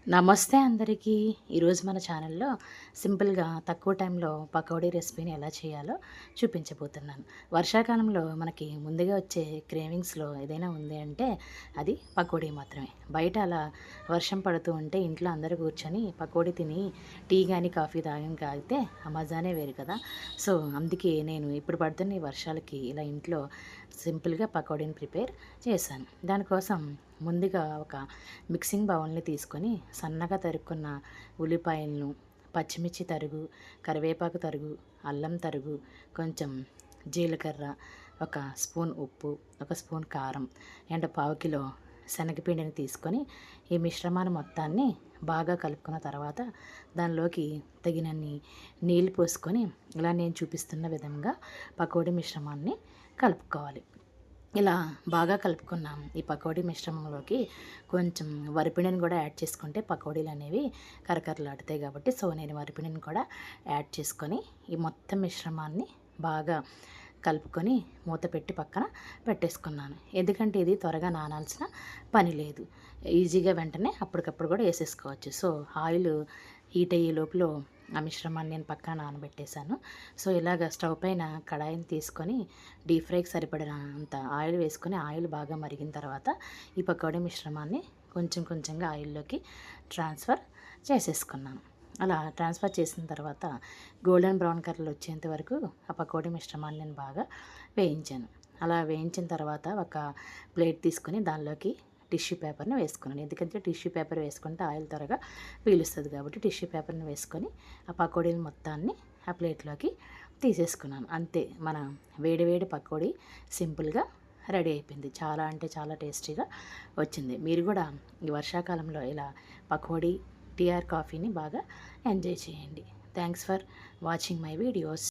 నమస్తే అందరికీ. ఈరోజు మన ఛానల్లో సింపుల్గా తక్కువ టైంలో పకోడీ రెసిపీని ఎలా చేయాలో చూపించబోతున్నాను. వర్షాకాలంలో మనకి ముందుగా వచ్చే క్రేవింగ్స్‌లో ఏదైనా ఉంది అంటే అది పకోడీ మాత్రమే. బయట అలా వర్షం పడుతూ ఉంటే ఇంట్లో అందరూ కూర్చొని పకోడీ తిని టీ గాని, కాఫీ తాగితే ఆ మజానే వేరు కదా! సో, అందుకే నేను ఇప్పుడు పడుతున్న ఈ వర్షాలకి ఇలా ఇంట్లో సింపుల్‌గా పకోడీని ప్రిపేర్ చేశాను. దానికోసం ముందుగా ఒక మిక్సింగ్ బౌల్‌ని తీసుకొని సన్నగా తరుక్కున్న ఉల్లిపాయలను, పచ్చిమిర్చి తరుగు, కరివేపాకు తరుగు, అల్లం తరుగు, కొంచెం జీలకర్ర, ఒక స్పూన్ ఉప్పు, ఒక స్పూన్ కారం అండ్ పావు కిలో శనగపిండిని తీసుకొని ఈ మిశ్రమాన్ని మొత్తాన్ని బాగా కలుపుకున్న తర్వాత దానిలోకి తగినన్ని నీళ్ళు పోసుకొని ఇలా నేను చూపిస్తున్న విధంగా పకోడీ మిశ్రమాన్ని కలుపుకోవాలి. ఇలా బాగా కలుపుకున్నాం. ఈ పకోడీ మిశ్రమంలోకి కొంచెం వరిపిండిని కూడా యాడ్ చేసుకుంటే పకోడీలు అనేవి కరకరలాడుతాయి కాబట్టి నేను వరిపిండిని కూడా యాడ్ చేసుకొని ఈ మొత్తం మిశ్రమాన్ని బాగా కలుపుకొని మూత పెట్టి పక్కన పెట్టేసుకున్నాను. ఎందుకంటే ఇది త్వరగా నానాల్సిన పని లేదు. ఈజీగా వెంటనే అప్పటికప్పుడు కూడా వేసేసుకోవచ్చు. ఆయిల్ హీట్ అయ్యే లోపల ఆ మిశ్రమాన్ని నేను పక్కన నానబెట్టేశాను. ఇలాగ స్టవ్ పైన కడాయిని తీసుకొని డీప్ ఫ్రైకి సరిపడినంత ఆయిల్ వేసుకొని ఆయిల్ బాగా మరిగిన తర్వాత ఈ పకోడీ మిశ్రమాన్ని కొంచెం కొంచెంగా ఆయిల్లోకి ట్రాన్స్ఫర్ చేసేసుకున్నాను. అలా ట్రాన్స్ఫర్ చేసిన తర్వాత గోల్డెన్ బ్రౌన్ కలర్ వచ్చేంత వరకు ఆ పకోడీ మిశ్రమాన్ని నేను బాగా వేయించాను. అలా వేయించిన తర్వాత ఒక ప్లేట్ తీసుకొని దానిలోకి టిష్యూ పేపర్ని వేసుకున్నాను. ఎందుకంటే టిష్యూ పేపర్ వేసుకుంటే ఆయిల్ త్వరగా పీలుస్తుంది కాబట్టి టిష్యూ పేపర్ని వేసుకొని ఆ పకోడీలు మొత్తాన్ని ఆ ప్లేట్లోకి తీసేసుకున్నాను. అంతే, మన వేడి వేడి పకోడీ సింపుల్గా రెడీ అయిపోయింది. చాలా అంటే చాలా టేస్టీగా వచ్చింది. మీరు కూడా ఈ వర్షాకాలంలో ఇలా పకోడీ, టీ ఆర్ కాఫీని బాగా ఎంజాయ్ చేయండి. Thanks for watching my videos.